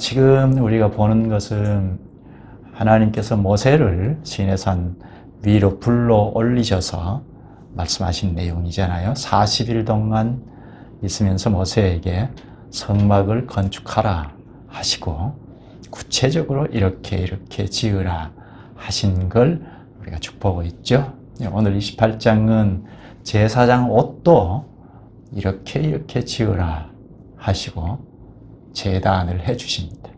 지금 우리가 보는 것은 하나님께서 모세를 시내산 위로 불러 올리셔서 말씀하신 내용이잖아요. 40일 동안 있으면서 모세에게 성막을 건축하라 하시고 구체적으로 이렇게 지으라 하신 걸 우리가 쭉 보고 있죠. 오늘 28장은 제사장 옷도 이렇게 지으라 하시고 제단을 해 주십니다.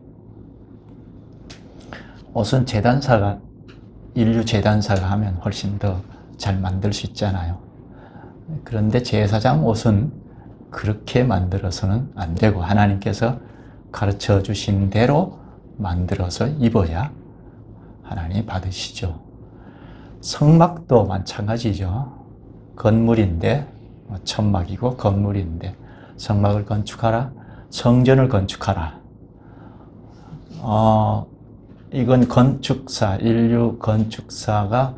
옷은 제단사가, 인류 제단사가 하면 훨씬 더 잘 만들 수 있잖아요. 그런데 제사장 옷은 그렇게 만들어서는 안 되고 하나님께서 가르쳐 주신 대로 만들어서 입어야 하나님이 받으시죠. 성막도 마찬가지죠. 건물인데, 천막이고 건물인데 성막을 건축하라, 성전을 건축하라. 이건 건축사, 인류 건축사가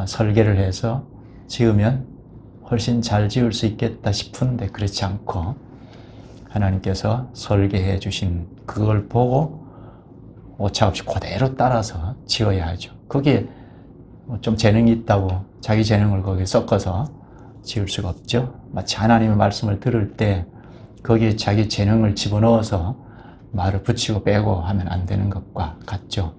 설계를 해서 지으면 훨씬 잘 지을 수 있겠다 싶은데 그렇지 않고 하나님께서 설계해 주신 그걸 보고 오차없이 그대로 따라서 지어야 하죠. 거기에 좀 재능이 있다고 자기 재능을 거기에 섞어서 지을 수가 없죠. 마치 하나님의 말씀을 들을 때 거기에 자기 재능을 집어넣어서 말을 붙이고 빼고 하면 안 되는 것과 같죠.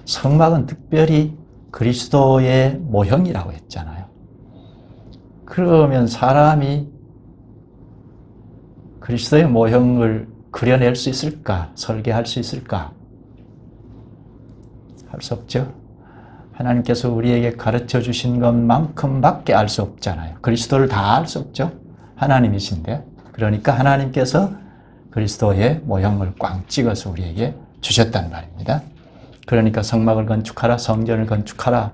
성막은 특별히 그리스도의 모형이라고 했잖아요. 그러면 사람이 그리스도의 모형을 그려낼 수 있을까? 설계할 수 있을까? 할 수 없죠. 하나님께서 우리에게 가르쳐 주신 것만큼밖에 알 수 없잖아요. 그리스도를 다 알 수 없죠. 하나님이신데. 그러니까 하나님께서 그리스도의 모형을 꽝 찍어서 우리에게 주셨단 말입니다. 그러니까 성막을 건축하라, 성전을 건축하라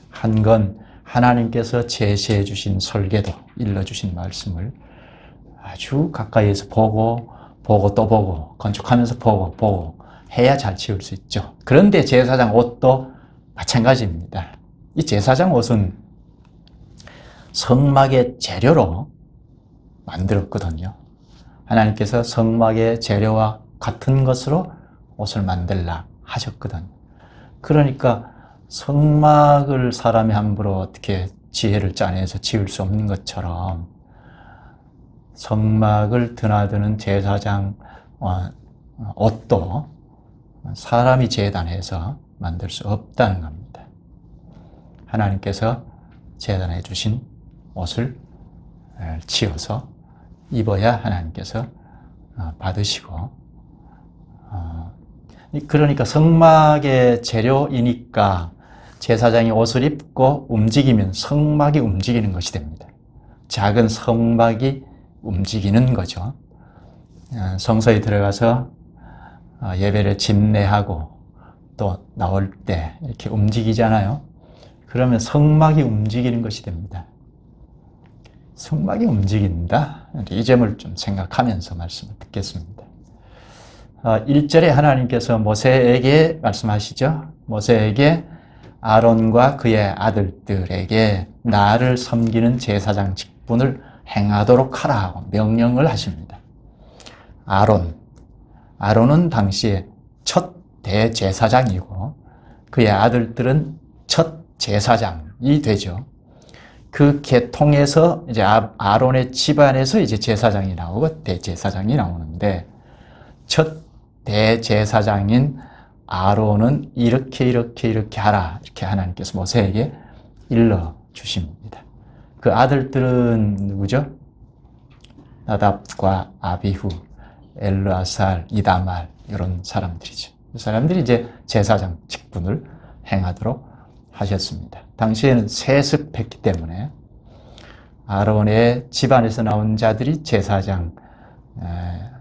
한 건 하나님께서 제시해 주신 설계도, 일러주신 말씀을 아주 가까이에서 보고 또 보고, 건축하면서 보고 해야 잘 지을 수 있죠. 그런데 제사장 옷도 마찬가지입니다. 이 제사장 옷은 성막의 재료로 만들었거든요. 하나님께서 성막의 재료와 같은 것으로 옷을 만들라 하셨거든요. 그러니까 성막을 사람이 함부로 어떻게 지혜를 짜내서 지을 수 없는 것처럼 성막을 드나드는 제사장 옷도 사람이 제단해서 만들 수 없다는 겁니다. 하나님께서 제단해 주신 옷을 지어서 입어야 하나님께서 받으시고, 그러니까 성막의 재료이니까 제사장이 옷을 입고 움직이면 성막이 움직이는 것이 됩니다. 작은 성막이 움직이는 거죠. 성소에 들어가서 예배를 집례하고 또 나올 때 이렇게 움직이잖아요. 그러면 성막이 움직이는 것이 됩니다. 성막이 움직인다. 이 점을 좀 생각하면서 말씀을 듣겠습니다. 1절에 하나님께서 모세에게 말씀하시죠. 모세에게 아론과 그의 아들들에게 나를 섬기는 제사장 직분을 행하도록 하라 하고 명령을 하십니다. 아론은 당시에 첫 대제사장이고 그의 아들들은 첫 제사장이 되죠. 그 계통에서 이제 아론의 집안에서 이제 제사장이 나오고 대제사장이 나오는데 첫 대제사장인 아론은 이렇게 하라 이렇게 하나님께서 모세에게 일러 주십니다. 그 아들들은 누구죠? 나답과 아비후, 엘르아살, 이다말 이런 사람들이죠. 이 사람들이 이제 제사장 직분을 행하도록 하셨습니다. 당시에는 세습했기 때문에 아론의 집안에서 나온 자들이 제사장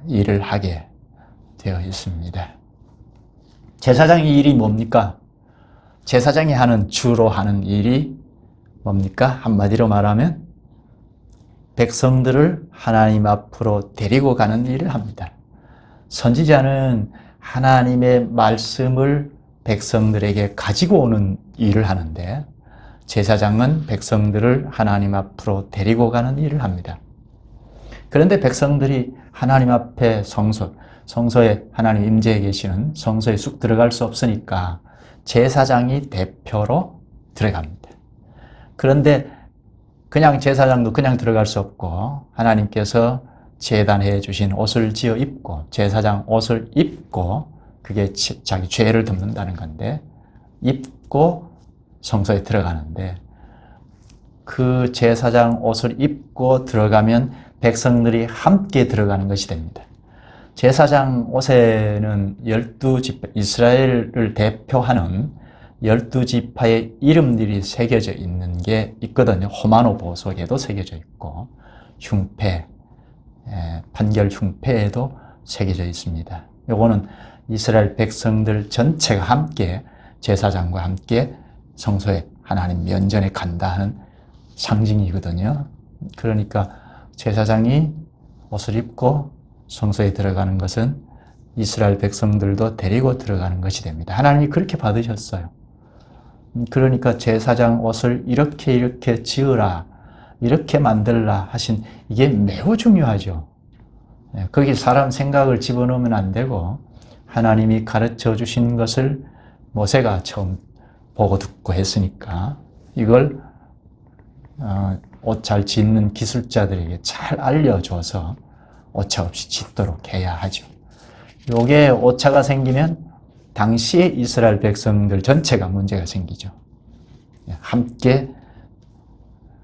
일을 하게 되어 있습니다. 제사장의 일이 뭡니까? 제사장이 주로 하는 일이 뭡니까? 한마디로 말하면 백성들을 하나님 앞으로 데리고 가는 일을 합니다. 선지자는 하나님의 말씀을 백성들에게 가지고 오는 일을 하는데 제사장은 백성들을 하나님 앞으로 데리고 가는 일을 합니다. 그런데 백성들이 하나님 앞에 성소에 하나님 임재해 계시는 성소에 쑥 들어갈 수 없으니까 제사장이 대표로 들어갑니다. 그런데 그냥 제사장도 그냥 들어갈 수 없고 하나님께서 제단해 주신 옷을 지어 입고 제사장 옷을 입고 그게 자기 죄를 덮는다는 건데 입고 성소에 들어가는데 그 제사장 옷을 입고 들어가면 백성들이 함께 들어가는 것이 됩니다. 제사장 옷에는 12지파, 이스라엘을 대표하는 12지파의 이름들이 새겨져 있는 게 있거든요. 호마노 보석에도 새겨져 있고 흉패, 판결 흉패에도 새겨져 있습니다. 요거는 이스라엘 백성들 전체가 함께 제사장과 함께 성소에 하나님 면전에 간다 하는 상징이거든요. 그러니까 제사장이 옷을 입고 성소에 들어가는 것은 이스라엘 백성들도 데리고 들어가는 것이 됩니다. 하나님이 그렇게 받으셨어요. 그러니까 제사장 옷을 이렇게 지으라, 이렇게 만들라 하신 이게 매우 중요하죠. 거기 사람 생각을 집어넣으면 안 되고 하나님이 가르쳐 주신 것을 모세가 처음 보고 듣고 했으니까 이걸 옷 잘 짓는 기술자들에게 잘 알려줘서 오차 없이 짓도록 해야 하죠. 요게 오차가 생기면 당시에 이스라엘 백성들 전체가 문제가 생기죠. 함께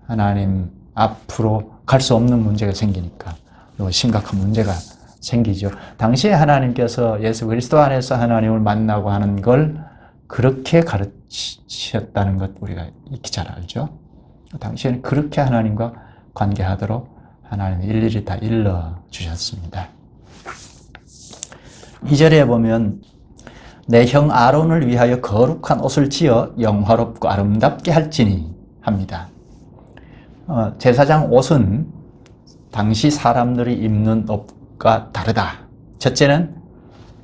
하나님 앞으로 갈 수 없는 문제가 생기니까 요 심각한 문제가 생기죠. 당시에 하나님께서 예수 그리스도 안에서 하나님을 만나고 하는 걸 그렇게 가르치셨다는 것 우리가 익히 잘 알죠. 당시에는 그렇게 하나님과 관계하도록 하나님이 일일이 다 일러주셨습니다. 2절에 보면 내 형 아론을 위하여 거룩한 옷을 지어 영화롭고 아름답게 할지니 합니다. 제사장 옷은 당시 사람들이 입는 옷과 다르다. 첫째는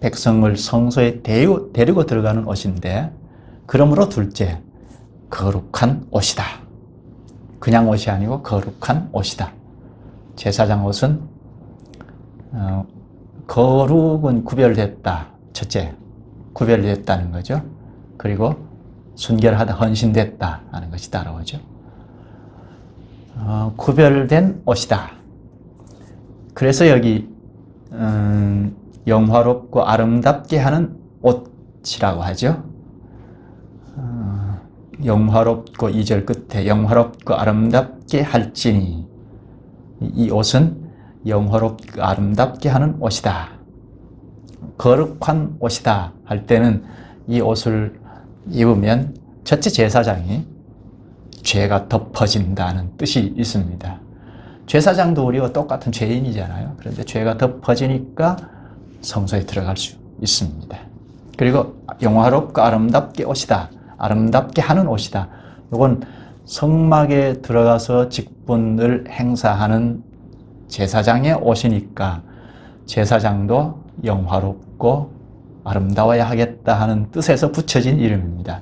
백성을 성소에 데리고 들어가는 옷인데 그러므로 둘째, 거룩한 옷이다. 그냥 옷이 아니고 거룩한 옷이다. 제사장 옷은 거룩은 구별됐다. 첫째, 구별됐다는 거죠. 그리고 순결하다, 헌신됐다 하는 것이 따라오죠. 구별된 옷이다. 그래서 여기 영화롭고 아름답게 하는 옷이라고 하죠. 영화롭고 2절 끝에 영화롭고 아름답게 할지니 이 옷은 영화롭고 아름답게 하는 옷이다. 거룩한 옷이다 할 때는 이 옷을 입으면 첫째 제사장이 죄가 덮어진다는 뜻이 있습니다. 제사장도 우리와 똑같은 죄인이잖아요. 그런데 죄가 덮어지니까 성소에 들어갈 수 있습니다. 그리고 영화롭고 아름답게 옷이다. 아름답게 하는 옷이다. 이건 성막에 들어가서 직분을 행사하는 제사장의 옷이니까 제사장도 영화롭고 아름다워야 하겠다 하는 뜻에서 붙여진 이름입니다.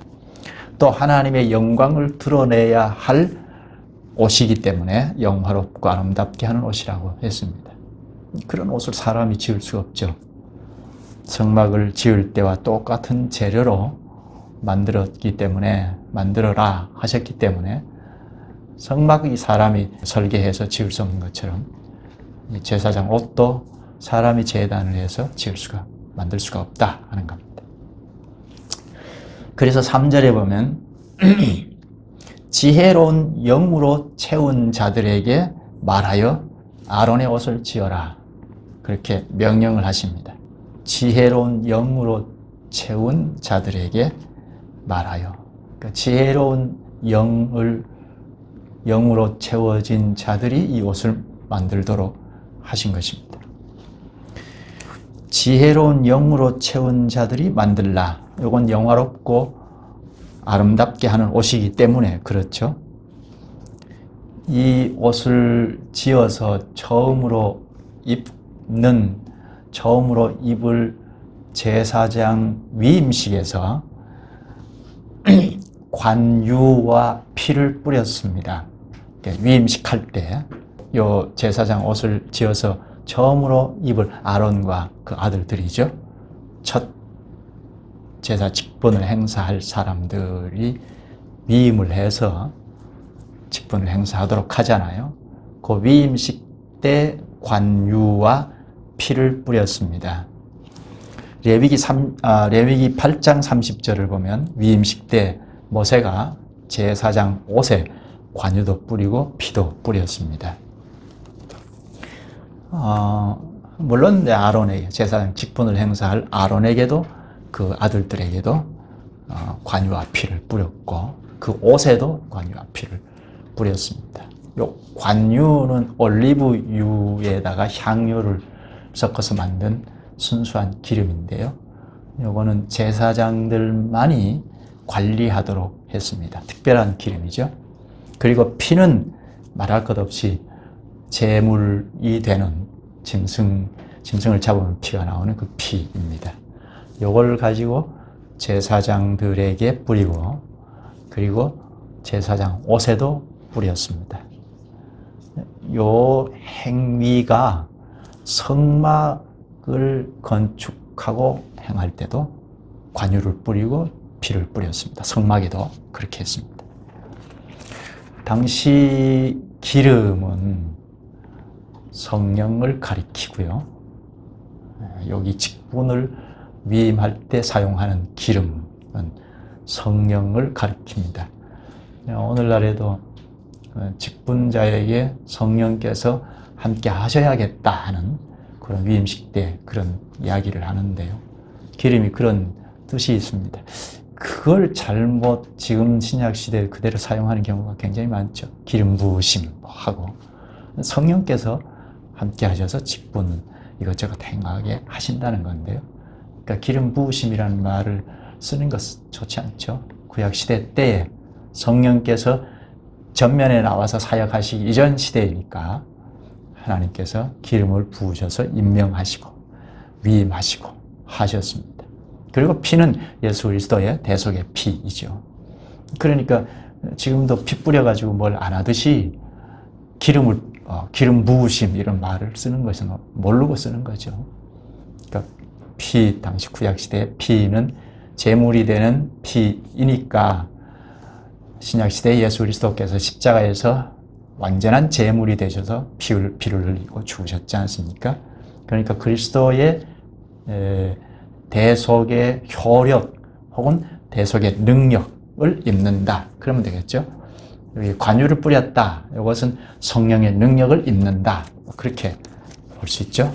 또 하나님의 영광을 드러내야 할 옷이기 때문에 영화롭고 아름답게 하는 옷이라고 했습니다. 그런 옷을 사람이 지을 수가 없죠. 성막을 지을 때와 똑같은 재료로 만들어라 하셨기 때문에 성막이 사람이 설계해서 지을 수 없는 것처럼 제사장 옷도 사람이 제단을 해서 만들 수가 없다 하는 겁니다. 그래서 3절에 보면 지혜로운 영으로 채운 자들에게 말하여 아론의 옷을 지어라. 그렇게 명령을 하십니다. 지혜로운 영으로 채운 자들에게 말하여. 그러니까 지혜로운 영으로 채워진 자들이 이 옷을 만들도록 하신 것입니다. 지혜로운 영으로 채운 자들이 만들라. 이건 영화롭고 아름답게 하는 옷이기 때문에 그렇죠. 이 옷을 지어서 처음으로 입을 제사장 위임식에서 관유와 피를 뿌렸습니다. 위임식 할 때 이 제사장 옷을 지어서 처음으로 입을 아론과 그 아들들이죠. 첫 제사 직분을 행사할 사람들이 위임을 해서 직분을 행사하도록 하잖아요. 그 위임식 때 관유와 피를 뿌렸습니다. 레위기 8장 30절을 보면 위임식 때 모세가 제사장 옷에 관유도 뿌리고 피도 뿌렸습니다. 물론 아론에게, 제사장 직분을 행사할 아론에게도 그 아들들에게도 관유와 피를 뿌렸고 그 옷에도 관유와 피를 뿌렸습니다. 요 관유는 올리브유에다가 향료를 섞어서 만든 순수한 기름인데요. 요거는 제사장들만이 관리하도록 했습니다. 특별한 기름이죠. 그리고 피는 말할 것 없이 제물이 되는 짐승을 잡으면 피가 나오는 그 피입니다. 요걸 가지고 제사장들에게 뿌리고 그리고 제사장 옷에도 뿌렸습니다. 요 행위가 성막을 건축하고 행할 때도 관유를 뿌리고 피를 뿌렸습니다. 성막에도 그렇게 했습니다. 당시 기름은 성령을 가리키고요. 여기 직분을 위임할 때 사용하는 기름은 성령을 가리킵니다. 오늘날에도 직분자에게 성령께서 함께 하셔야겠다 하는 그런 위임식 때 그런 이야기를 하는데요. 기름이 그런 뜻이 있습니다. 그걸 잘못 지금 신약 시대에 그대로 사용하는 경우가 굉장히 많죠. 기름 부으심 하고 성령께서 함께 하셔서 직분 이것저것 행하게 하신다는 건데요. 그러니까 기름 부으심이라는 말을 쓰는 것은 좋지 않죠. 구약 시대 때에 성령께서 전면에 나와서 사역하시기 이전 시대이니까 하나님께서 기름을 부으셔서 임명하시고 위임하시고 하셨습니다. 그리고 피는 예수 그리스도의 대속의 피이죠. 그러니까 지금도 피 뿌려가지고 뭘 안 하듯이 기름 부으심 이런 말을 쓰는 것은 모르고 쓰는 거죠. 그러니까 피, 당시 구약 시대의 피는 제물이 되는 피이니까 신약 시대에 예수 그리스도께서 십자가에서 완전한 제물이 되셔서 피를 흘리고 죽으셨지 않습니까? 그러니까 그리스도의 대속의 효력 혹은 대속의 능력을 입는다. 그러면 되겠죠? 여기 관유를 뿌렸다. 이것은 성령의 능력을 입는다. 그렇게 볼 수 있죠?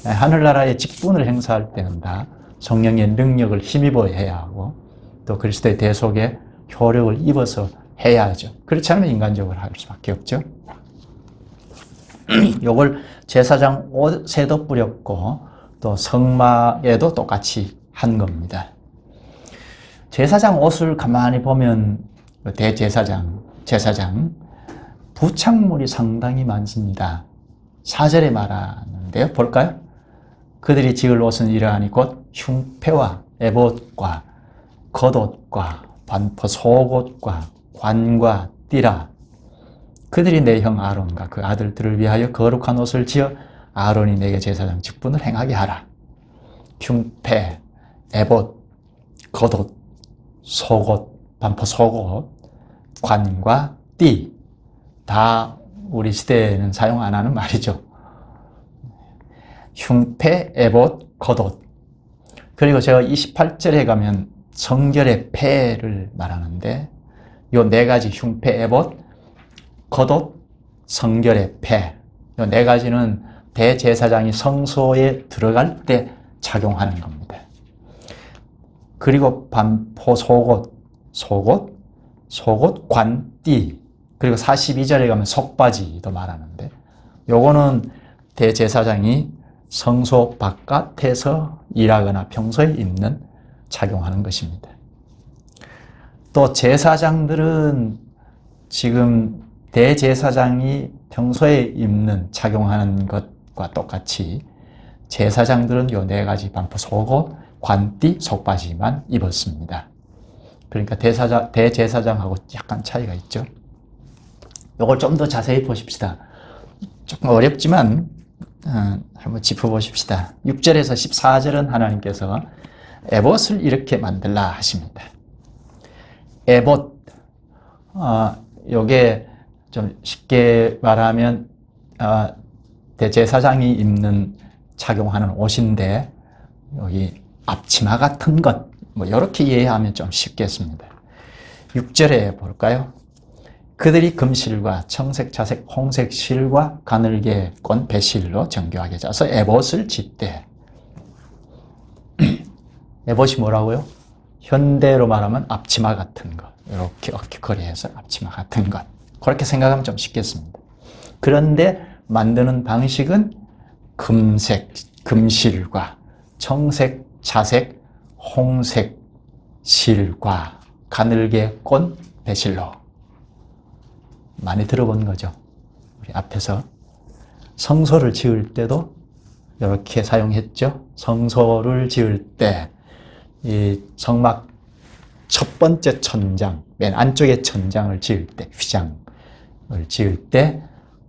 하늘나라의 직분을 행사할 때는 다 성령의 능력을 힘입어야 해야 하고 또 그리스도의 대속의 효력을 입어서 해야죠. 그렇지 않으면 인간적으로 할 수밖에 없죠. 이걸 제사장 옷에도 뿌렸고 또 성막에도 똑같이 한 겁니다. 제사장 옷을 가만히 보면 제사장 부착물이 상당히 많습니다. 4절에 말하는데요. 볼까요? 그들이 지을 옷은 이러하니 곧 흉패와 에봇과 겉옷과 반포 속옷과 관과 띠라. 그들이 내 형 아론과 그 아들들을 위하여 거룩한 옷을 지어 아론이 내게 제사장 직분을 행하게 하라. 흉패, 에봇, 겉옷, 속옷, 반포 속옷, 관과 띠. 다 우리 시대에는 사용 안 하는 말이죠. 흉패, 에봇, 겉옷. 그리고 제가 28절에 가면 성결의 패를 말하는데 요 네 가지 흉패, 에봇, 겉옷, 성결의 패. 요 네 가지는 대제사장이 성소에 들어갈 때 착용하는 겁니다. 그리고 반포 속옷, 관, 띠. 그리고 42절에 가면 속바지도 말하는데 요거는 대제사장이 성소 바깥에서 일하거나 평소에 입는 착용하는 것입니다. 또 제사장들은 지금 대제사장이 평소에 입는 착용하는 것과 똑같이 제사장들은 요 네 가지 반포 속옷, 관띠, 속바지만 입었습니다. 그러니까 대제사장하고 약간 차이가 있죠. 요걸 좀 더 자세히 보십시다. 조금 어렵지만 한번 짚어보십시다. 6절에서 14절은 하나님께서 에봇을 이렇게 만들라 하십니다. 에봇, 요게 좀 쉽게 말하면 대제사장이 입는 착용하는 옷인데 여기 앞치마 같은 것, 뭐 이렇게 이해하면 좀 쉽겠습니다. 6절에 볼까요? 그들이 금실과 청색, 자색, 홍색 실과 가늘게 꼰 배실로 정교하게 짜서 에봇을 짓되. 에봇이 뭐라고요? 현대로 말하면 앞치마 같은 것, 이렇게 어깨거리에서 앞치마 같은 것, 그렇게 생각하면 좀 쉽겠습니다. 그런데 만드는 방식은 금색, 금실과 청색, 자색, 홍색 실과 가늘게 꼰 배실로. 많이 들어본 거죠. 우리 앞에서 성소를 지을 때도 이렇게 사용했죠. 성소를 지을 때 이 성막 첫 번째 천장, 맨 안쪽에 천장을 지을 때, 휘장을 지을 때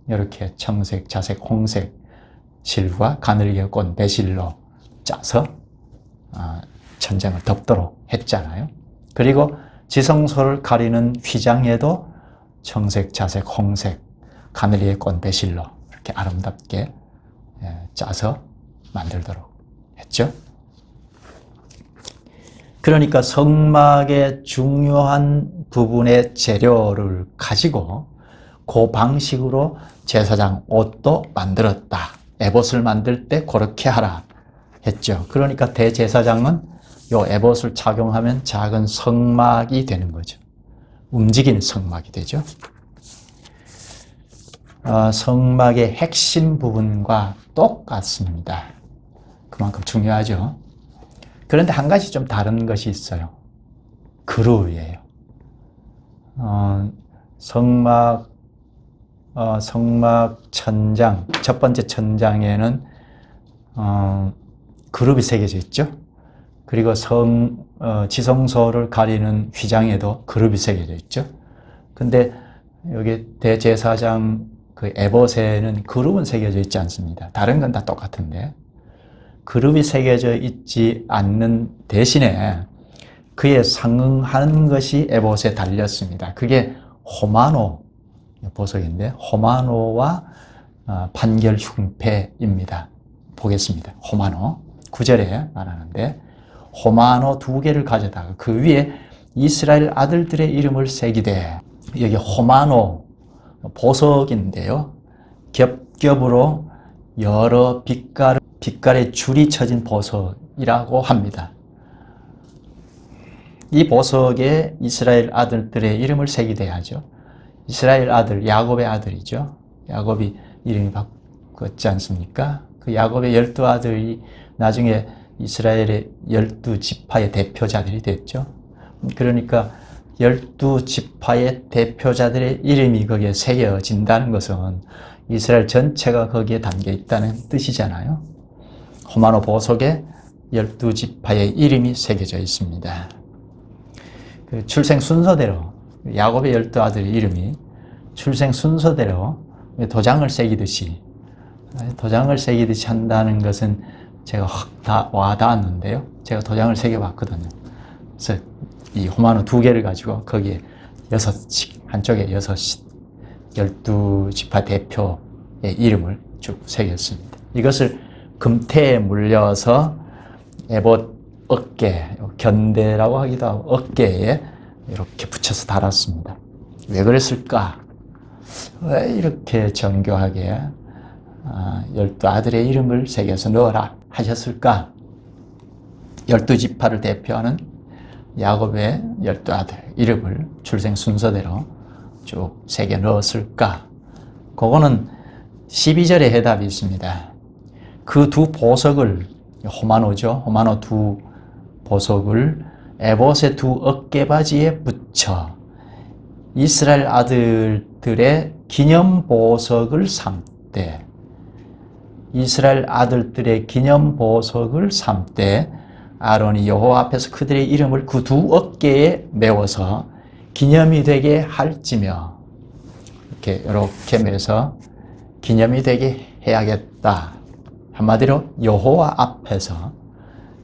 이렇게 청색, 자색, 홍색 실과 가늘게 꼰 배실로 짜서 천장을 덮도록 했잖아요. 그리고 지성소를 가리는 휘장에도 청색, 자색, 홍색 가늘게 꼰 배실로 이렇게 아름답게 짜서 만들도록 했죠. 그러니까 성막의 중요한 부분의 재료를 가지고 그 방식으로 제사장 옷도 만들었다. 에봇을 만들 때 그렇게 하라 했죠. 그러니까 대제사장은 요 에봇을 착용하면 작은 성막이 되는 거죠. 움직이는 성막이 되죠. 성막의 핵심 부분과 똑같습니다. 그만큼 중요하죠. 그런데 한 가지 좀 다른 것이 있어요. 그루이에요. 성막 천장, 첫 번째 천장에는 그룹이 새겨져 있죠. 그리고 지성소를 가리는 휘장에도 그룹이 새겨져 있죠. 근데 여기 대제사장 그 에봇에는 그룹은 새겨져 있지 않습니다. 다른 건 다 똑같은데 그룹이 새겨져 있지 않는 대신에 그에 상응하는 것이 에봇에 달렸습니다. 그게 호마노 보석인데 호마노와 판결 흉패입니다. 보겠습니다. 호마노 9절에 말하는데 호마노 2개를 가져다가 그 위에 이스라엘 아들들의 이름을 새기되. 여기 호마노 보석인데요. 겹겹으로 여러 빛깔의 줄이 쳐진 보석이라고 합니다. 이 보석에 이스라엘 아들들의 이름을 새기되 하죠. 이스라엘 아들, 야곱의 아들이죠. 야곱이 이름이 바뀌었지 않습니까? 그 야곱의 12아들이 나중에 이스라엘의 12지파의 대표자들이 됐죠. 그러니까 12지파의 대표자들의 이름이 거기에 새겨진다는 것은 이스라엘 전체가 거기에 담겨 있다는 뜻이잖아요. 호마노 보석에 12지파의 이름이 새겨져 있습니다. 그 출생 순서대로 야곱의 12아들의 이름이 출생 순서대로 도장을 새기듯이 한다는 것은 제가 확 다 와닿았는데요. 제가 도장을 새겨봤거든요. 그래서 이 호마노 2개를 가지고 거기에 6씩, 한쪽에 6씩 12지파 대표의 이름을 쭉 새겼습니다. 이것을 금태에 물려서 에봇 어깨, 견대라고 하기도 하고 어깨에 이렇게 붙여서 달았습니다. 왜 그랬을까? 왜 이렇게 정교하게 12아들의 이름을 새겨서 넣어라 하셨을까? 12지파를 대표하는 야곱의 12아들 이름을 출생 순서대로 쭉 새겨 넣었을까? 그거는 12절에 해답이 있습니다. 그 두 보석을, 호마노죠. 호마노 2 보석을 에봇의 2 어깨바지에 붙여 이스라엘 아들들의 기념 보석을 삼되, 이스라엘 아들들의 기념 보석을 삼되 아론이 여호와 앞에서 그들의 이름을 그 2 어깨에 메워서 기념이 되게 할지며, 이렇게 매서 기념이 되게 해야겠다 한마디로 여호와 앞에서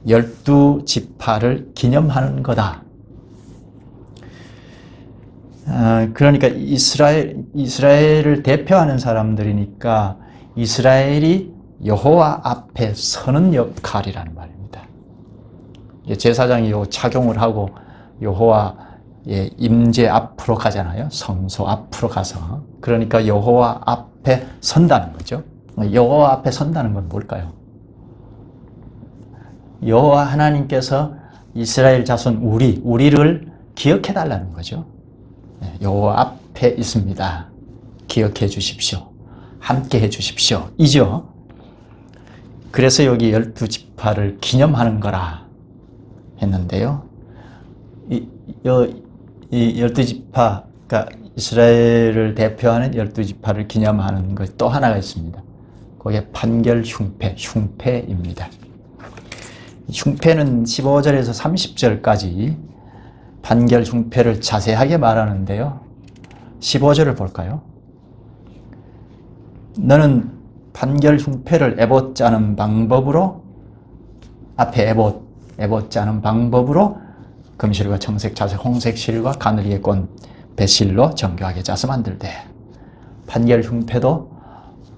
12지파를 기념하는 거다. 그러니까 이스라엘을 대표하는 사람들이니까 이스라엘이 여호와 앞에 서는 역할이라는 말입니다. 제사장이 요 착용을 하고 여호와의 임재 앞으로 가잖아요. 성소 앞으로 가서. 그러니까 여호와 앞에 선다는 거죠. 여호와 앞에 선다는 건 뭘까요? 여호와 하나님께서 이스라엘 자손 우리를 기억해 달라는 거죠. 여호와 앞에 있습니다. 기억해 주십시오. 함께 해 주십시오. 이죠. 그래서 여기 12지파를 기념하는 거라 했는데요. 이 12지파, 그러니까 이스라엘을 대표하는 12지파를 기념하는 것 또 하나가 있습니다. 그게 판결 흉패입니다. 흉패는 15절에서 30절까지 판결 흉패를 자세하게 말하는데요. 15절을 볼까요? 너는 판결 흉패를 에봇 짜는 방법으로, 앞에 에봇 짜는 방법으로 금실과 청색, 자색, 홍색 실과 가늘이에 꼰 배실로 정교하게 짜서 만들되, 판결 흉패도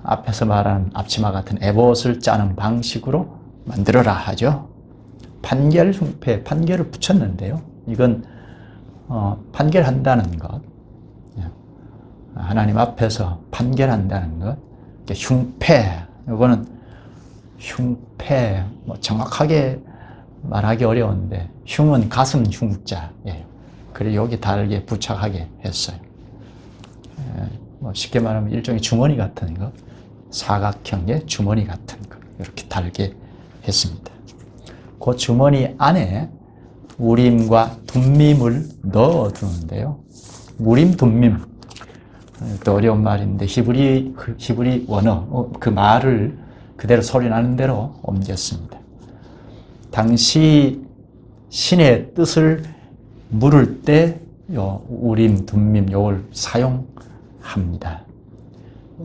앞에서 말한 앞치마 같은 에봇을 짜는 방식으로 만들어라 하죠. 판결 흉패, 판결을 붙였는데요. 이건 판결한다는 것, 하나님 앞에서 판결한다는 것, 흉패, 이거는 흉패, 정확하게 말하기 어려운데, 흉은 가슴 흉자예요. 그래서 여기 달게 부착하게 했어요. 쉽게 말하면 일종의 주머니 같은 거, 사각형의 주머니 같은 거, 이렇게 달게 했습니다. 그 주머니 안에 우림과 둠밈을 넣어 두는데요. 우림, 둠밈. 또 어려운 말인데 히브리 원어, 그 말을 그대로 소리 나는 대로 옮겼습니다. 당시 신의 뜻을 물을 때 요 우림, 둠밈 요걸 사용합니다.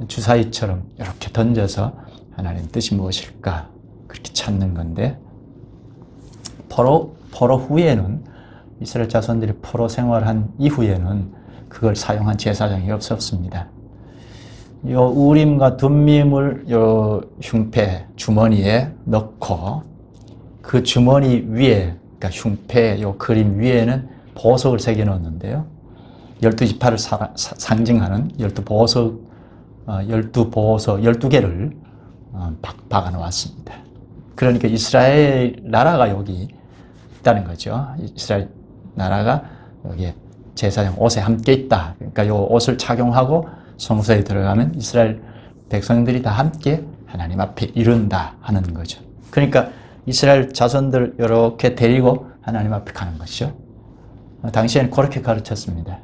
주사위처럼 이렇게 던져서 하나님 뜻이 무엇일까 그렇게 찾는 건데, 포로 후에는, 이스라엘 자손들이 포로 생활한 이후에는 그걸 사용한 제사장이 없었습니다. 요 우림과 둠밈을 요 흉패 주머니에 넣고, 그 주머니 위에, 그러니까 흉패 요 그림 위에는 보석을 새겨 넣었는데요. 12지파를 상징하는 12보석, 12개를 박아 놓았습니다. 그러니까 이스라엘 나라가 여기 있다는 거죠. 이스라엘 나라가 여기 제사장 옷에 함께 있다. 그러니까 이 옷을 착용하고 성소에 들어가면 이스라엘 백성들이 다 함께 하나님 앞에 이른다 하는 거죠. 그러니까 이스라엘 자손들 이렇게 데리고 하나님 앞에 가는 것이죠. 당시에는 그렇게 가르쳤습니다.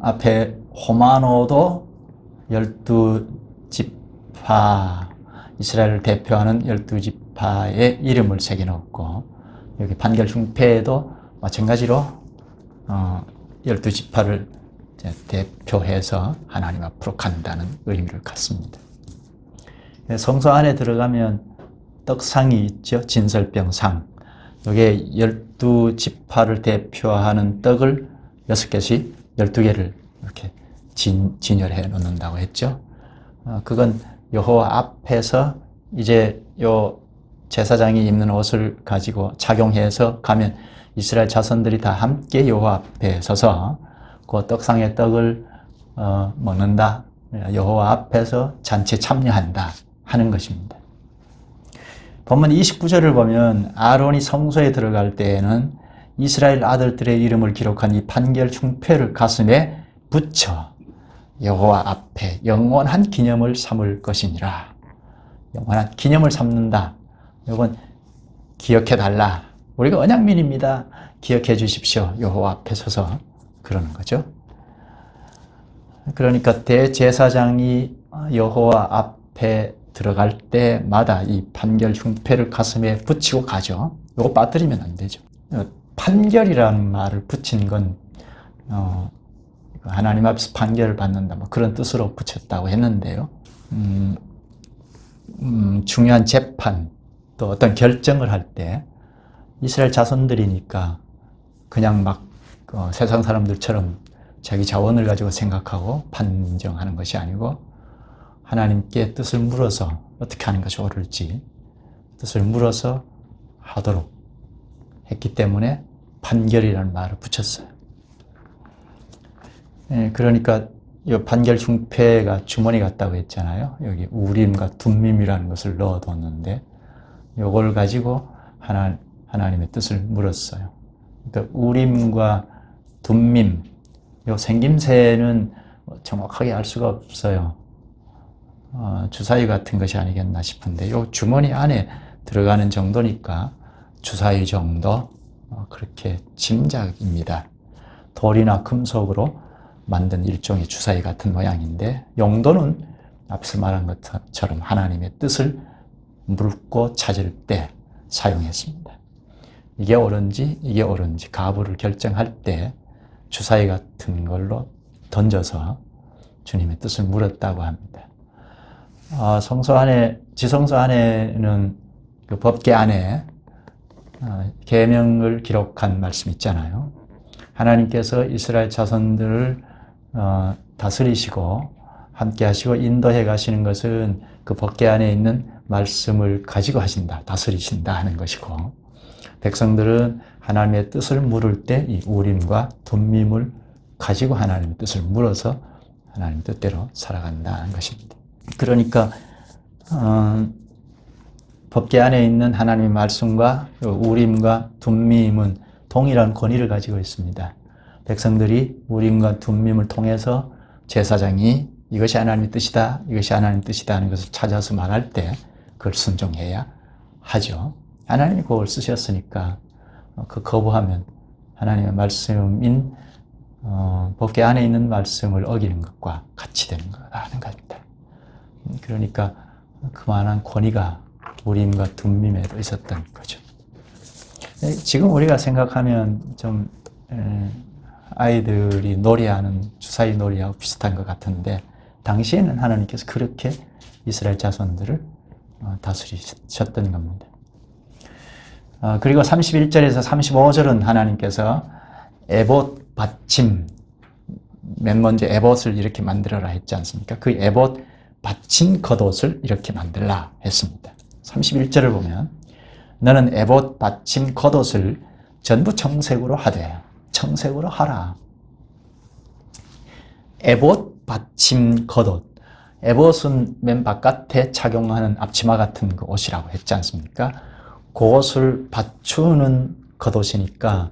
앞에 호마노도 12지파, 이스라엘을 대표하는 12지파의 이름을 새겨넣었고, 여기 판결 흉패에도 마찬가지로 12지파를 대표해서 하나님 앞으로 간다는 의미를 갖습니다. 성소 안에 들어가면 떡상이 있죠. 진설병상. 여기에 12지파를 대표하는 떡을 6개씩 12개를 이렇게 진열해 놓는다고 했죠. 그건 여호와 앞에서 이제 요 제사장이 입는 옷을 가지고 착용해서 가면 이스라엘 자손들이 다 함께 여호와 앞에 서서 그 떡상의 떡을 먹는다. 여호와 앞에서 잔치에 참여한다 하는 것입니다. 본문 29절을 보면 아론이 성소에 들어갈 때에는 이스라엘 아들들의 이름을 기록한 이 판결 흉패를 가슴에 붙여 여호와 앞에 영원한 기념을 삼을 것이니라. 영원한 기념을 삼는다. 이건 기억해달라. 우리가 언약민입니다. 기억해 주십시오. 여호와 앞에 서서 그러는 거죠. 그러니까 대제사장이 여호와 앞에 들어갈 때마다 이 판결 흉패를 가슴에 붙이고 가죠. 이거 빠뜨리면 안 되죠. 판결이라는 말을 붙인 건 하나님 앞에서 판결을 받는다, 뭐 그런 뜻으로 붙였다고 했는데요. 중요한 재판 또 어떤 결정을 할 때 이스라엘 자손들이니까 그냥 막 세상 사람들처럼 자기 자원을 가지고 생각하고 판정하는 것이 아니고 하나님께 뜻을 물어서 어떻게 하는 것이 옳을지 뜻을 물어서 하도록 했기 때문에 판결이라는 말을 붙였어요. 그러니까 이 판결 중패가 주머니 같다고 했잖아요. 여기 우림과 둠밈이라는 것을 넣어뒀는데 이걸 가지고 하나님의 뜻을 물었어요. 그러니까 우림과 둠밈, 이 생김새는 정확하게 알 수가 없어요. 주사위 같은 것이 아니겠나 싶은데 이 주머니 안에 들어가는 정도니까 주사위 정도 그렇게 짐작입니다. 돌이나 금속으로 만든 일종의 주사위 같은 모양인데 용도는 앞서 말한 것처럼 하나님의 뜻을 묻고 찾을 때 사용했습니다. 이게 옳은지 가부를 결정할 때 주사위 같은 걸로 던져서 주님의 뜻을 물었다고 합니다. 성소 안에, 지성소 안에는 그 법궤 안에 계명을 기록한 말씀 있잖아요. 하나님께서 이스라엘 자손들을 다스리시고 함께 하시고 인도해 가시는 것은 그 법궤 안에 있는 말씀을 가지고 하신다, 다스리신다 하는 것이고 백성들은 하나님의 뜻을 물을 때 이 우림과 둠밈을 가지고 하나님의 뜻을 물어서 하나님 뜻대로 살아간다는 것입니다. 그러니까 법궤 안에 있는 하나님의 말씀과 우림과 둠밈은 동일한 권위를 가지고 있습니다. 백성들이 우림과 둠밈을 통해서 제사장이 이것이 하나님의 뜻이다, 이것이 하나님의 뜻이다 하는 것을 찾아서 말할 때 그걸 순종해야 하죠. 하나님이 그걸 쓰셨으니까 그 거부하면 하나님의 말씀인 법궤 안에 있는 말씀을 어기는 것과 같이 되는 거라는 겁니다. 그러니까 그만한 권위가 우림과 둠밈에도 있었던 거죠. 지금 우리가 생각하면 좀 아이들이 놀이하는 주사위 놀이하고 비슷한 것 같은데 당시에는 하나님께서 그렇게 이스라엘 자손들을 다스리셨던 겁니다. 그리고 31절에서 35절은 하나님께서 에봇 받침, 맨 먼저 에봇을 이렇게 만들어라 했지 않습니까? 그 에봇 받침 겉옷을 이렇게 만들라 했습니다. 31절을 보면 너는 에봇 받침 겉옷을 전부 청색으로 하되 청색으로 하라. 에봇 받침 겉옷. 에봇은 맨 바깥에 착용하는 앞치마 같은 그 옷이라고 했지 않습니까? 그것을 받추는 겉옷이니까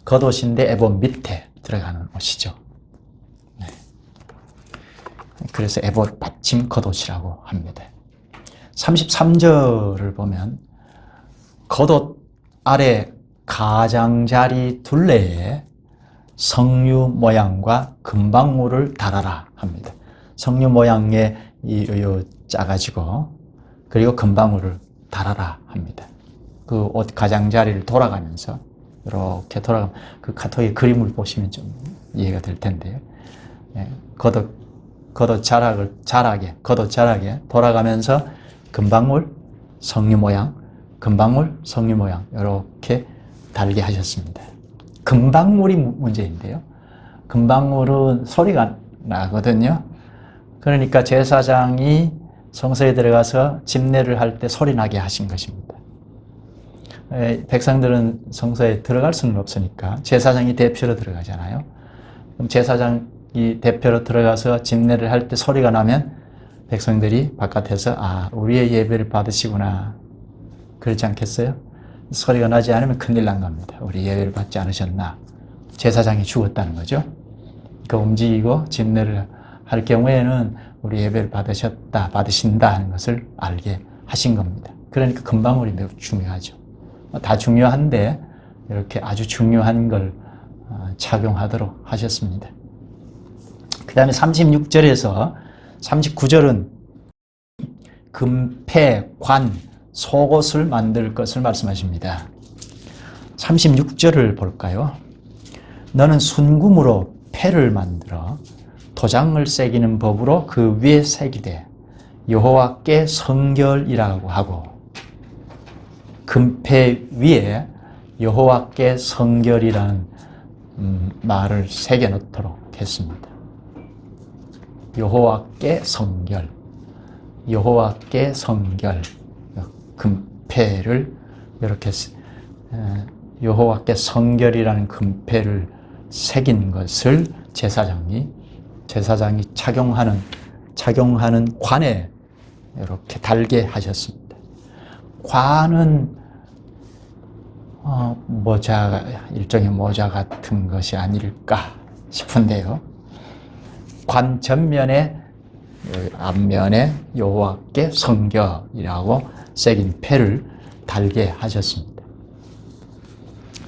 겉옷인데 에봇 밑에 들어가는 옷이죠. 네. 그래서 에봇 받침 겉옷이라고 합니다. 33절을 보면 겉옷 아래 가장자리 둘레에 석류 모양과 금방울을 달아라 합니다. 석류 모양의 짜가지고 그리고 금방울을 달아라 합니다. 그 옷 가장자리를 돌아가면서 이렇게 돌아가면 그 카톡의 그림을 보시면 좀 이해가 될 텐데요. 겉옷 자락에 돌아가면서 금방울, 석류 모양, 금방울, 석류 모양 이렇게 달게 하셨습니다. 금방울이 문제인데요. 금방울은 소리가 나거든요. 그러니까 제사장이 성소에 들어가서 집례를 할 때 소리 나게 하신 것입니다. 백성들은 성소에 들어갈 수는 없으니까 제사장이 대표로 들어가잖아요. 그럼 제사장이 대표로 들어가서 집례를 할 때 소리가 나면 백성들이 바깥에서 우리의 예배를 받으시구나. 그렇지 않겠어요? 소리가 나지 않으면 큰일 난 겁니다. 우리 예배를 받지 않으셨나. 제사장이 죽었다는 거죠. 그 움직이고 집례를 할 경우에는 우리 예배를 받으신다 하는 것을 알게 하신 겁니다. 그러니까 금방울이 매우 중요하죠. 다 중요한데 이렇게 아주 중요한 걸 착용하도록 하셨습니다. 그 다음에 36절에서 39절은 금패, 관, 속옷을 만들 것을 말씀하십니다. 36절을 볼까요? 너는 순금으로 패를 만들어 도장을 새기는 법으로 그 위에 새기되 여호와께 성결이라고 하고 금패 위에 여호와께 성결이라는 말을 새겨 넣도록 했습니다. 여호와께 성결, 여호와께 성결, 금패를 이렇게 여호와께 성결이라는 금패를 새긴 것을 제사장이 착용하는 관에 이렇게 달게 하셨습니다. 관은 모자, 일종의 모자 같은 것이 아닐까 싶은데요. 관 전면에 앞면에 여호와께 성결이라고 새긴 패를 달게 하셨습니다.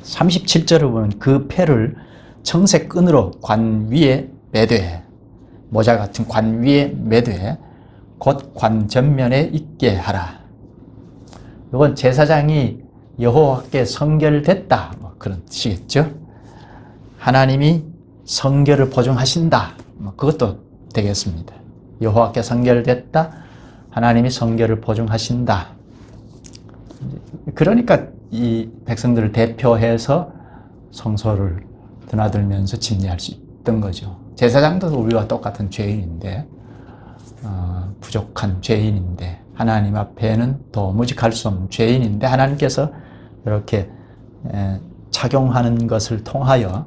37절을 보면 그 패를 청색 끈으로 관 위에 매되, 모자 같은 관 위에 매되 곧 관 전면에 있게 하라. 이건 제사장이 여호와께 성결됐다, 그런 뜻이겠죠. 하나님이 성결을 보증하신다, 그것도 되겠습니다. 여호와께 성결됐다, 하나님이 성결을 보증하신다. 그러니까 이 백성들을 대표해서 성소를 드나들면서 집례할 수 있던 거죠. 제사장도 우리와 똑같은 죄인인데, 부족한 죄인인데, 하나님 앞에는 도무지 갈 수 없는 죄인인데, 하나님께서 이렇게 착용하는 것을 통하여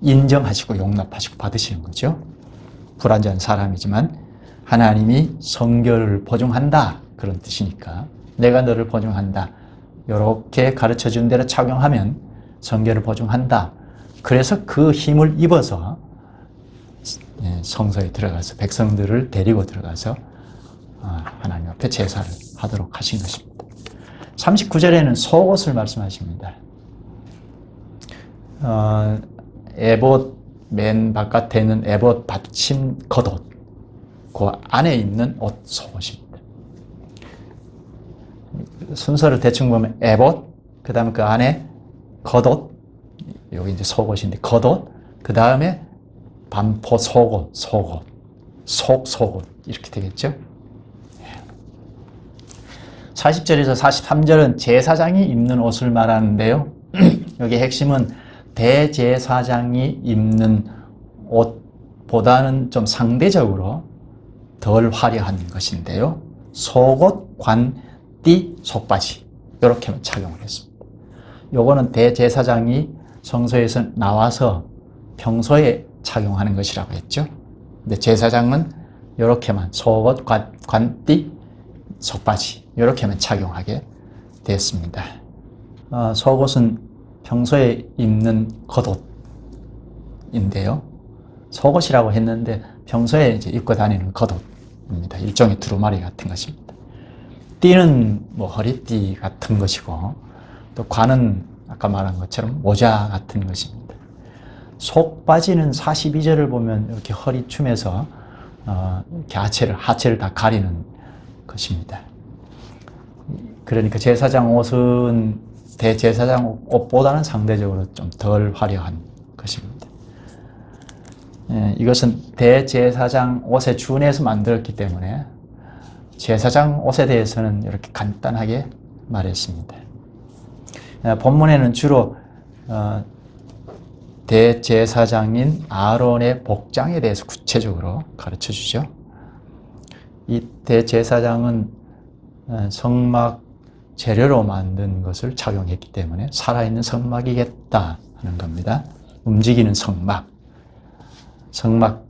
인정하시고 용납하시고 받으시는 거죠. 불완전한 사람이지만 하나님이 성결을 보증한다, 그런 뜻이니까 내가 너를 보증한다, 이렇게 가르쳐준 대로 착용하면 성결을 보증한다. 그래서 그 힘을 입어서 성소에 들어가서 백성들을 데리고 들어가서 하나님 앞에 제사를 하도록 하신 것입니다. 39절에는 속옷을 말씀하십니다. 에봇 맨 바깥에 있는 에봇 받침 겉옷, 그 안에 있는 옷, 속옷입니다. 순서를 대충 보면 에봇, 그 다음에 그 안에 겉옷, 여기 이제 속옷인데 겉옷, 그 다음에 반포 속옷, 속옷 이렇게 되겠죠. 40절에서 43절은 제사장이 입는 옷을 말하는데요. 여기 핵심은 대제사장이 입는 옷보다는 좀 상대적으로 덜 화려한 것인데요. 속옷, 관, 띠, 속바지 이렇게만 착용을 했습니다. 요거는 대제사장이 성소에서 나와서 평소에 착용하는 것이라고 했죠. 근데 제사장은 이렇게만 속옷, 관띠, 속바지 이렇게만 착용하게 됐습니다. 속옷은 평소에 입는 겉옷인데요. 속옷이라고 했는데 평소에 이제 입고 다니는 겉옷입니다. 일종의 두루마리 같은 것입니다. 띠는 허리띠 같은 것이고, 또 관은 아까 말한 것처럼 모자 같은 것입니다. 속바지는 42절을 보면 이렇게 허리춤에서 이렇게 하체를 다 가리는 것입니다. 그러니까 제사장 옷은 대제사장 옷보다는 상대적으로 좀 덜 화려한 것입니다. 이것은 대제사장 옷에 준해서 만들었기 때문에 제사장 옷에 대해서는 이렇게 간단하게 말했습니다. 본문에는 주로 대제사장인 아론의 복장에 대해서 구체적으로 가르쳐 주죠. 이 대제사장은 성막 재료로 만든 것을 착용했기 때문에 살아있는 성막이겠다 하는 겁니다. 움직이는 성막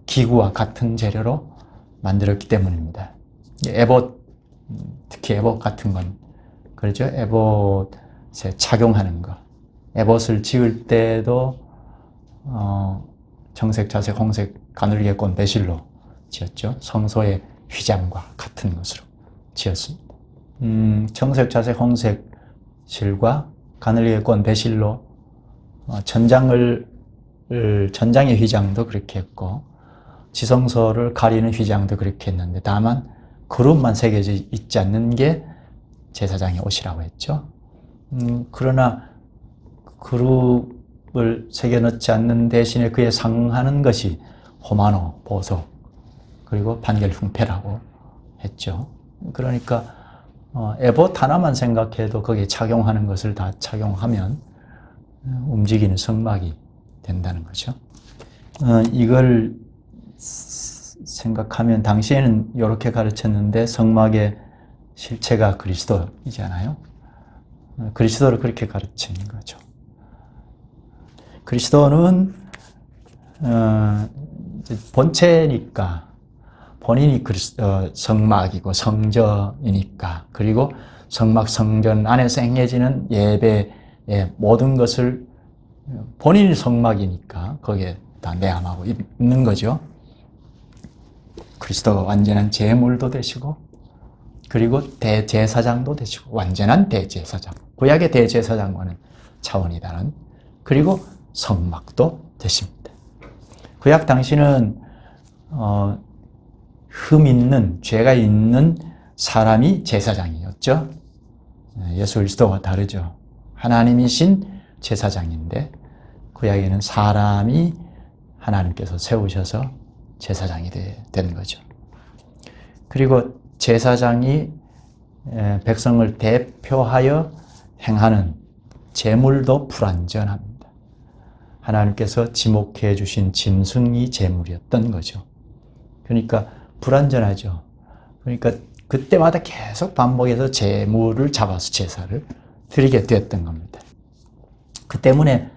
기구와 같은 재료로 만들었기 때문입니다. 에봇, 특히 에봇 같은 건 그렇죠. 에봇에 착용하는 거. 에봇을 지을 때도 정색, 자색, 홍색, 가늘게 꼰 배실로 지었죠. 성소의 휘장과 같은 것으로 지었습니다. 정색, 자색, 홍색 실과 가늘게 꼰 배실로 전장의 휘장도 그렇게 했고 지성소를 가리는 휘장도 그렇게 했는데 다만 그룹만 새겨져 있지 않는 게 제사장의 옷이라고 했죠. 그러나 그룹을 새겨넣지 않는 대신에 그에 상응하는 것이 호마노, 보석, 그리고 판결 흉패라고 했죠. 그러니까 에봇 하나만 생각해도 거기에 착용하는 것을 다 착용하면 움직이는 성막이 된다는 거죠. 이걸 생각하면 당시에는 이렇게 가르쳤는데 성막의 실체가 그리스도이잖아요. 그리스도를 그렇게 가르치는 거죠. 그리스도는 본체니까 본인이 성막이고 성전이니까, 그리고 성막 성전 안에서 행해지는 예배의 모든 것을 본인이 성막이니까 거기에 다 내함하고 있는 거죠. 그리스도가 완전한 제물도 되시고, 그리고 대제사장도 되시고, 완전한 대제사장, 구약의 대제사장과는 차원이 다른, 그리고 성막도 되십니다. 구약 당시는 흠 있는, 죄가 있는 사람이 제사장이었죠. 예수 그리스도와 다르죠. 하나님이신 제사장인데 구약에는 사람이 하나님께서 세우셔서 제사장이 된 거죠. 그리고 제사장이 백성을 대표하여 행하는 제물도 불완전합니다. 하나님께서 지목해 주신 짐승이 제물이었던 거죠. 그러니까 불완전하죠. 그러니까 그때마다 계속 반복해서 제물을 잡아서 제사를 드리게 되었던 겁니다. 그 때문에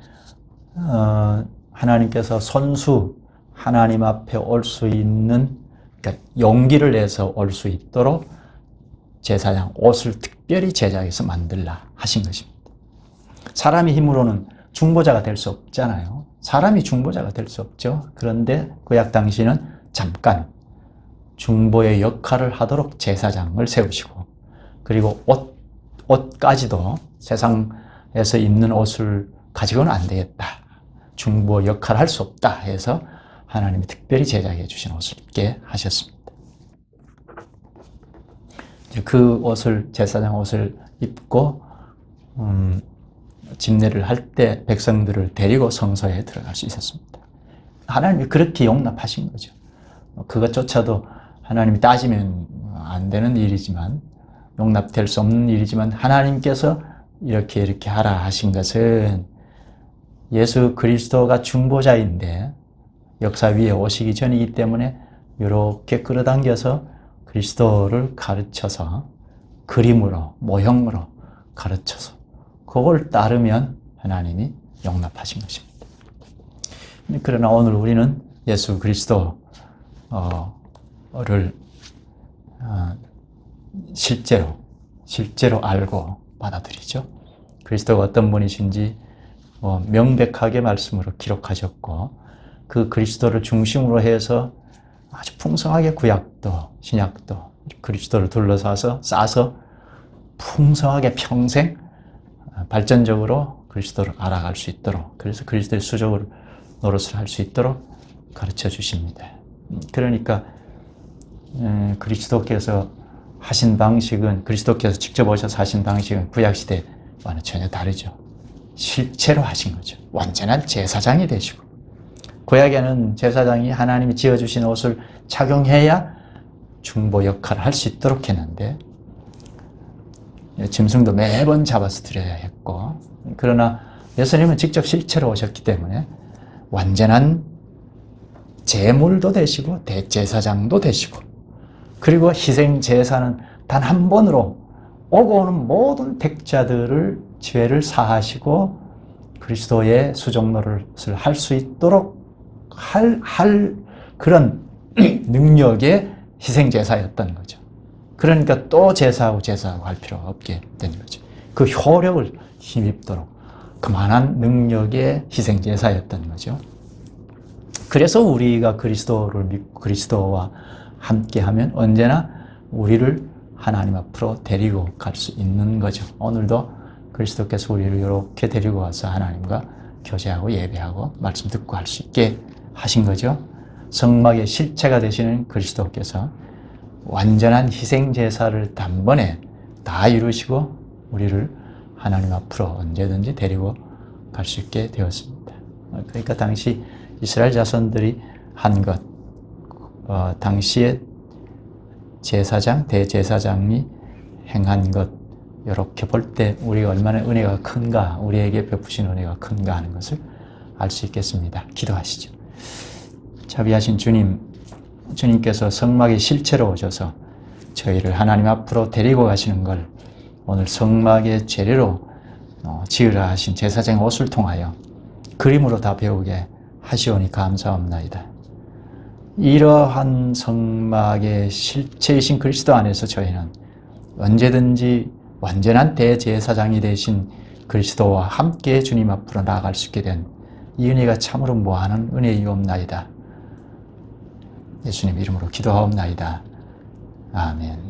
하나님께서 손수 하나님 앞에 올 수 있는, 그러니까 용기를 내서 올 수 있도록 제사장 옷을 특별히 제작해서 만들라 하신 것입니다. 사람의 힘으로는 중보자가 될 수 없잖아요. 사람이 중보자가 될 수 없죠. 그런데 구약 당시는 잠깐 중보의 역할을 하도록 제사장을 세우시고, 그리고 옷까지도 세상에서 입는 옷을 가지고는 안 되겠다, 중보 역할을 할 수 없다 해서 하나님이 특별히 제작해 주신 옷을 입게 하셨습니다. 그 옷을, 제사장 옷을 입고 집례를 할 때 백성들을 데리고 성소에 들어갈 수 있었습니다. 하나님이 그렇게 용납하신 거죠. 그것조차도 하나님이 따지면 안 되는 일이지만, 용납될 수 없는 일이지만, 하나님께서 이렇게 하라 하신 것은 예수 그리스도가 중보자인데 역사 위에 오시기 전이기 때문에 이렇게 끌어당겨서 그리스도를 가르쳐서 그림으로, 모형으로 가르쳐서 그걸 따르면 하나님이 용납하신 것입니다. 그러나 오늘 우리는 예수 그리스도를 실제로 알고 받아들이죠. 그리스도가 어떤 분이신지 명백하게 말씀으로 기록하셨고, 그 그리스도를 중심으로 해서 아주 풍성하게 구약도 신약도 그리스도를 둘러싸서 싸서 풍성하게 평생 발전적으로 그리스도를 알아갈 수 있도록, 그래서 그리스도의 수종을 노릇을 할 수 있도록 가르쳐 주십니다. 그러니까 그리스도께서 하신 방식은, 그리스도께서 직접 오셔서 하신 방식은 구약시대와는 전혀 다르죠. 실체로 하신 거죠. 완전한 제사장이 되시고, 구약에는 제사장이 하나님이 지어주신 옷을 착용해야 중보 역할을 할 수 있도록 했는데, 짐승도 매번 잡아서 드려야 했고, 그러나 예수님은 직접 실체로 오셨기 때문에 완전한 제물도 되시고 대제사장도 되시고, 그리고 희생 제사는 단 한 번으로 오고 오는 모든 택자들을 죄를 사하시고 그리스도의 수종노릇을 할 수 있도록 할 그런 능력의 희생 제사였던 거죠. 그러니까 또 제사하고 할 필요가 없게 된 거죠. 그 효력을 힘입도록 그만한 능력의 희생 제사였던 거죠. 그래서 우리가 그리스도를 믿고 그리스도와 함께하면 언제나 우리를 하나님 앞으로 데리고 갈 수 있는 거죠. 오늘도 그리스도께서 우리를 이렇게 데리고 와서 하나님과 교제하고 예배하고 말씀 듣고 할 수 있게 하신 거죠. 성막의 실체가 되시는 그리스도께서 완전한 희생 제사를 단번에 다 이루시고 우리를 하나님 앞으로 언제든지 데리고 갈 수 있게 되었습니다. 그러니까 당시 이스라엘 자손들이 한 것, 당시에 제사장, 대제사장이 행한 것, 이렇게 볼 때 우리가 얼마나 은혜가 큰가, 우리에게 베푸신 은혜가 큰가 하는 것을 알 수 있겠습니다. 기도하시죠. 자비하신 주님, 주님께서 성막의 실체로 오셔서 저희를 하나님 앞으로 데리고 가시는 걸 오늘 성막의 재료로 지으라 하신 제사장의 옷을 통하여 그림으로 다 배우게 하시오니 감사합나이다. 이러한 성막의 실체이신 그리스도 안에서 저희는 언제든지 완전한 대제사장이 되신 그리스도와 함께 주님 앞으로 나아갈 수 있게 된 이 은혜가 참으로 무한한 은혜이옵나이다. 예수님 이름으로 기도하옵나이다. 아멘.